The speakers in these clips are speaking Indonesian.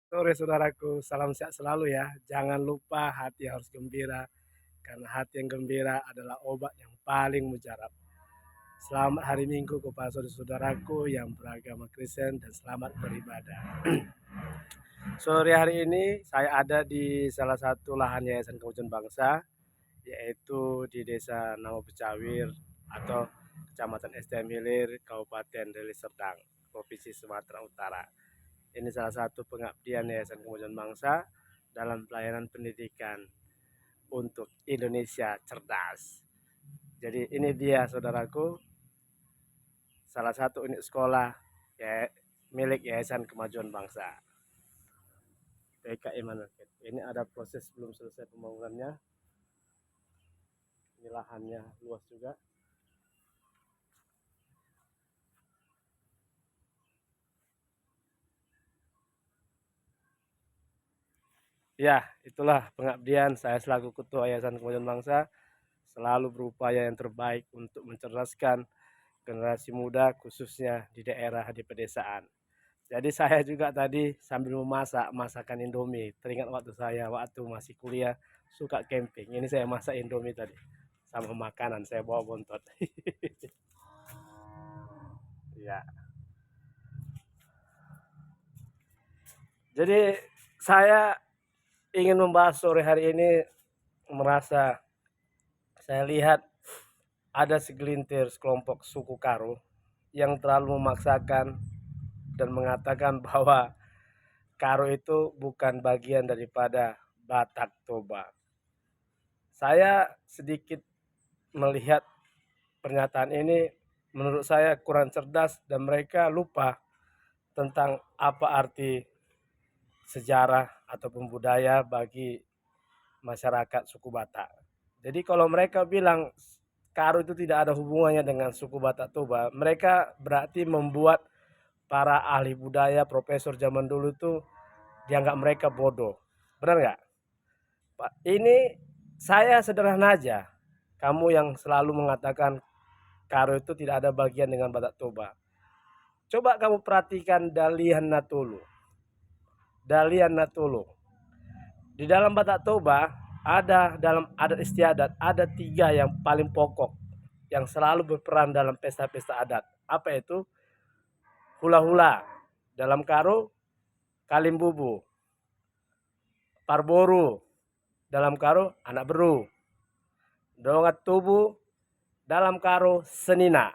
Sore saudaraku, salam sehat selalu ya. Jangan lupa hati harus gembira, karena hati yang gembira adalah obat yang paling mujarab. Selamat hari Minggu kepada saudara-saudaraku yang beragama Kristen dan selamat beribadah. Sore hari ini saya ada di salah satu lahan Yayasan Kemajuan Bangsa, yaitu di Desa Namo Becawir atau Kecamatan STM Hilir, Kabupaten Deli Serdang, Provinsi Sumatera Utara. Ini salah satu pengabdian Yayasan Kemajuan Bangsa dalam pelayanan pendidikan untuk Indonesia cerdas. Jadi ini dia saudaraku, salah satu unit sekolah ya, milik Yayasan Kemajuan Bangsa. PKI Manukit. Ini ada proses belum selesai pembangunannya. Ini lahannya luas juga. Ya, itulah pengabdian saya selaku Ketua Yayasan Kemajuan Bangsa, selalu berupaya yang terbaik untuk mencerdaskan generasi muda khususnya di daerah di pedesaan. Jadi saya juga tadi sambil memasak masakan Indomie. Teringat waktu saya waktu masih kuliah suka camping. Ini saya masak Indomie tadi sama makanan saya bawa bontot. Ya. Jadi saya ingin membahas sore hari ini, merasa saya lihat ada segelintir sekelompok suku Karo yang terlalu memaksakan dan mengatakan bahwa Karo itu bukan bagian daripada Batak Toba. Saya sedikit melihat pernyataan ini, menurut saya kurang cerdas dan mereka lupa tentang apa arti sejarah ataupun budaya bagi masyarakat suku Batak. Jadi kalau mereka bilang Karo itu tidak ada hubungannya dengan suku Batak Toba, mereka berarti membuat para ahli budaya, profesor zaman dulu itu dianggap mereka bodoh. Benar nggak? Pak, ini saya sederhana aja. Kamu yang selalu mengatakan Karo itu tidak ada bagian dengan Batak Toba. Coba kamu perhatikan Dalian Natulu. Dalian Natulu. Di dalam Batak Toba ada dalam adat istiadat ada 3 yang paling pokok yang selalu berperan dalam pesta-pesta adat. Apa itu? Hula-hula. Dalam Karo, Kalimbubu. Parboru. Dalam Karo, anak beru. Dongat tubuh. Dalam Karo, senina.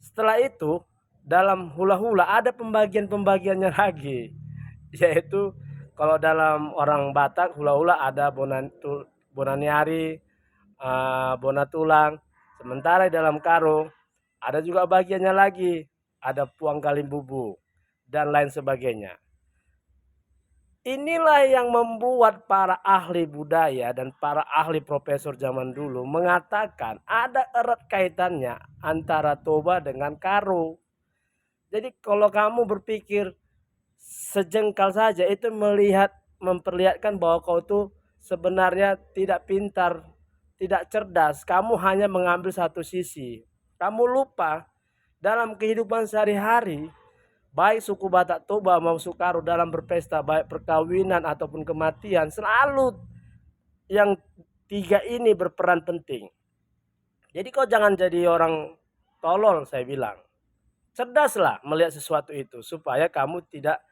Setelah itu, dalam hula-hula ada pembagian-pembagiannya lagi, yaitu kalau dalam orang Batak hula-hula ada bonaniari, bona tulang. Sementara dalam Karo ada juga bagiannya lagi, ada puang kalimbubu dan lain sebagainya. Inilah yang membuat para ahli budaya dan para ahli profesor zaman dulu mengatakan ada erat kaitannya antara Toba dengan Karo. Jadi kalau kamu berpikir sejengkal saja itu memperlihatkan bahwa kau itu sebenarnya tidak pintar, tidak cerdas. Kamu hanya mengambil satu sisi. Kamu lupa dalam kehidupan sehari-hari, baik suku Batak Toba maupun suku Karo dalam berpesta, baik perkawinan ataupun kematian, selalu yang 3 ini berperan penting. Jadi kau jangan jadi orang tolol, saya bilang. Cerdaslah melihat sesuatu itu supaya kamu tidak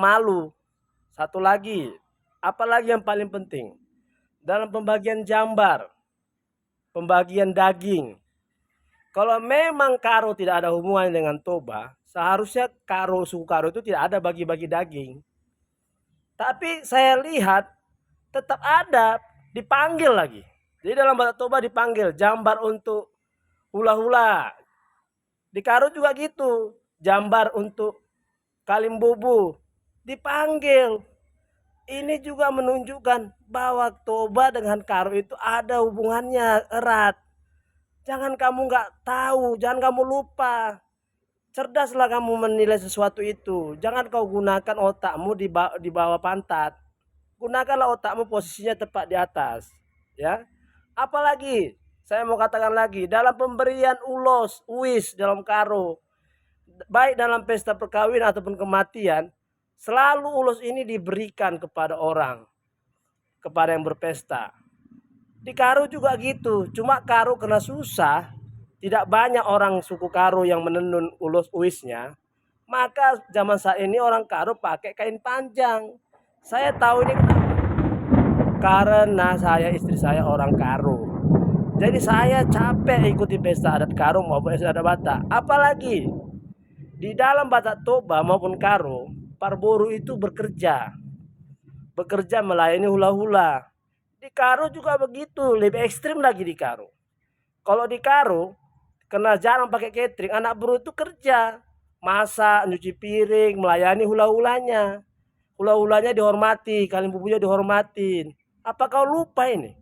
malu. Satu lagi, apalagi yang paling penting, dalam pembagian jambar, pembagian daging. Kalau memang Karo tidak ada hubungan dengan Toba, seharusnya suku Karo itu tidak ada bagi-bagi daging. Tapi saya lihat tetap ada, dipanggil lagi. Jadi dalam bahasa Toba dipanggil jambar untuk hula-hula. Di Karo juga gitu, jambar untuk kalimbubu dipanggil. Ini juga menunjukkan bahwa Toba dengan Karo itu ada hubungannya erat. Jangan kamu nggak tahu, jangan kamu lupa. Cerdaslah kamu menilai sesuatu itu. Jangan kau gunakan otakmu di bawah pantat. Gunakanlah otakmu posisinya tepat di atas. Ya. Apalagi saya mau katakan lagi, dalam pemberian uis dalam Karo, baik dalam pesta perkawinan ataupun kematian, Selalu ulos ini diberikan kepada orang, kepada yang berpesta. Di Karo juga gitu, cuma Karo kena susah, tidak banyak orang suku Karo yang menenun ulos uisnya. Maka zaman saat ini orang Karo pakai kain panjang. Saya tahu ini karena istri saya orang Karo. Jadi saya capek ikuti pesta adat Karo maupun pesta adat Batak. Apalagi di dalam Batak Toba maupun Karo, Parboru itu bekerja melayani hula-hula. Di Karo juga begitu, lebih ekstrim lagi di Karo. Kalau di Karo, kena jarang pakai catering, anak buruh itu kerja, masak, nyuci piring, melayani hula-hulanya. Hula-hulanya dihormati, kalian bubunya dihormatin. Apa kau lupa ini?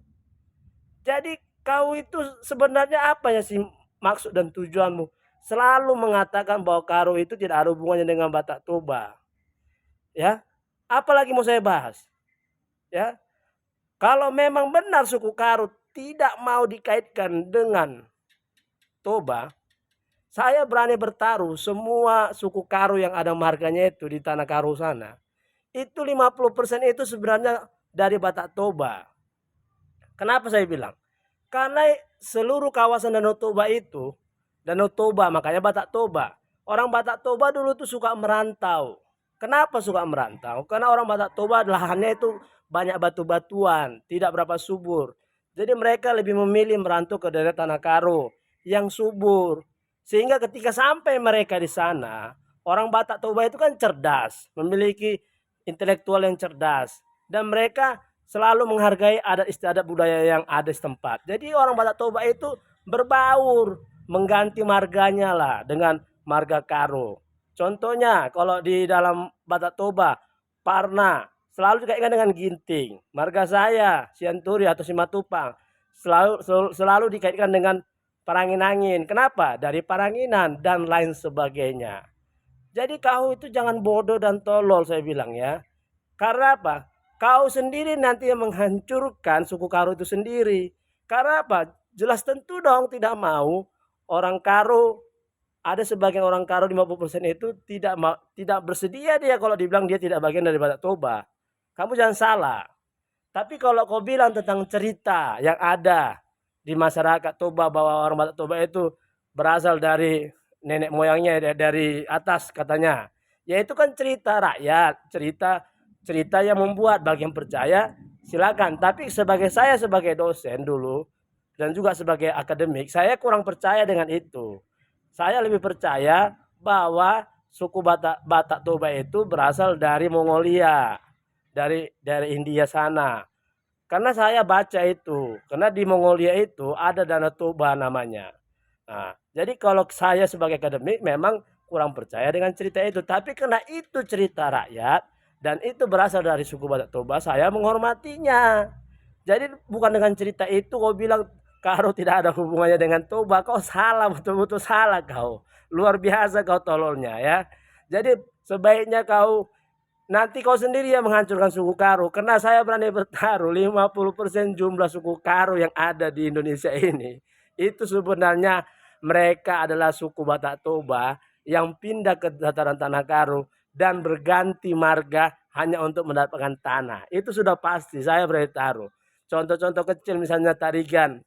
Jadi kau itu sebenarnya apa ya sih maksud dan tujuanmu? Selalu mengatakan bahwa Karo itu tidak ada hubungannya dengan Batak Toba. Ya, apalagi mau saya bahas? Ya, kalau memang benar suku Karo tidak mau dikaitkan dengan Toba, saya berani bertaruh semua suku Karo yang ada marganya itu di tanah Karo sana. Itu 50% itu sebenarnya dari Batak Toba. Kenapa saya bilang? Karena seluruh kawasan Danau Toba itu, Danau Toba makanya Batak Toba. Orang Batak Toba dulu tuh suka merantau. Kenapa suka merantau? Karena orang Batak Toba lahannya itu banyak batu-batuan, tidak berapa subur. Jadi mereka lebih memilih merantau ke daerah Tanah Karo yang subur. Sehingga ketika sampai mereka di sana, orang Batak Toba itu kan cerdas, memiliki intelektual yang cerdas. Dan mereka selalu menghargai adat istiadat budaya yang ada setempat. Jadi orang Batak Toba itu berbaur, mengganti marganya lah dengan marga Karo. Contohnya kalau di dalam Batak Toba, Parna selalu dikaitkan dengan ginting. Marga saya, Sianturi atau Simatupang, selalu dikaitkan dengan Parangin-angin. Kenapa? Dari Paranginan dan lain sebagainya. Jadi kau itu jangan bodoh dan tolol saya bilang ya. Karena apa? Kau sendiri nanti yang menghancurkan suku Karo itu sendiri. Karena apa? Jelas tentu dong tidak mau orang Karo, ada sebagian orang Karo 50% itu tidak bersedia dia kalau dibilang dia tidak bagian dari Batak Toba. Kamu jangan salah. Tapi kalau kau bilang tentang cerita yang ada di masyarakat Toba bahwa orang Batak Toba itu berasal dari nenek moyangnya dari atas katanya. Ya itu kan cerita rakyat, cerita cerita yang membuat bagi yang percaya silakan. Tapi saya sebagai dosen dulu dan juga sebagai akademik, saya kurang percaya dengan itu. Saya lebih percaya bahwa suku Batak Toba itu berasal dari Mongolia, dari India sana. Karena saya baca itu, karena di Mongolia itu ada Danau Toba namanya. Nah, jadi kalau saya sebagai akademik memang kurang percaya dengan cerita itu, tapi karena itu cerita rakyat dan itu berasal dari suku Batak Toba, saya menghormatinya. Jadi bukan dengan cerita itu kau bilang Karo tidak ada hubungannya dengan Toba, kau salah, betul-betul salah kau. Luar biasa kau tololnya ya. Jadi sebaiknya kau nanti kau sendiri yang menghancurkan suku Karo. Karena saya berani bertaruh 50% jumlah suku Karo yang ada di Indonesia ini. Itu sebenarnya mereka adalah suku Batak Toba yang pindah ke dataran Tanah Karo dan berganti marga hanya untuk mendapatkan tanah. Itu sudah pasti, saya berani taruh. Contoh-contoh kecil misalnya tarigan.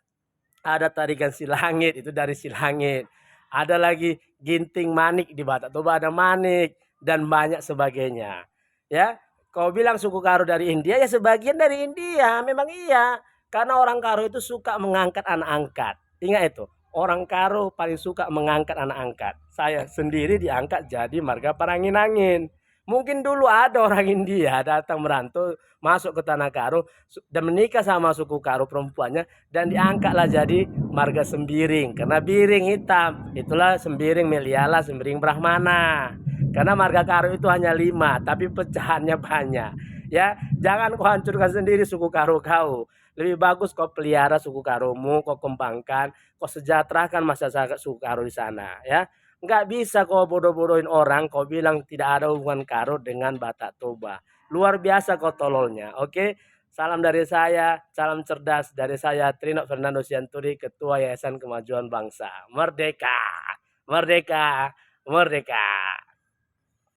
Ada tarigan Silangit, itu dari Silangit. Ada lagi ginting manik di Batak Toba, ada manik dan banyak sebagainya. Ya, kau bilang suku Karo dari India, ya sebagian dari India, memang iya. Karena orang Karo itu suka mengangkat anak angkat. Ingat itu, orang Karo paling suka mengangkat anak angkat. Saya sendiri diangkat jadi marga Parangin-angin. Mungkin dulu ada orang India datang merantau masuk ke Tanah Karo dan menikah sama suku Karo perempuannya dan diangkatlah jadi marga Sembiring karena biring hitam. Itulah Sembiring Meliala, Sembiring Brahmana. Karena marga Karo itu hanya 5, tapi pecahannya banyak. Ya, jangan kau hancurkan sendiri suku Karo kau. Lebih bagus kau pelihara suku Karomu, kau kembangkan, kau sejahterakan masyarakat suku Karo di sana. Ya, nggak bisa kau bodoh-bodohin orang, kau bilang tidak ada hubungan Karo dengan Batak Toba. Luar biasa kau tololnya, oke? Salam dari saya, salam cerdas dari saya Trino Fernando Sianturi, Ketua Yayasan Kemajuan Bangsa. Merdeka, merdeka, merdeka.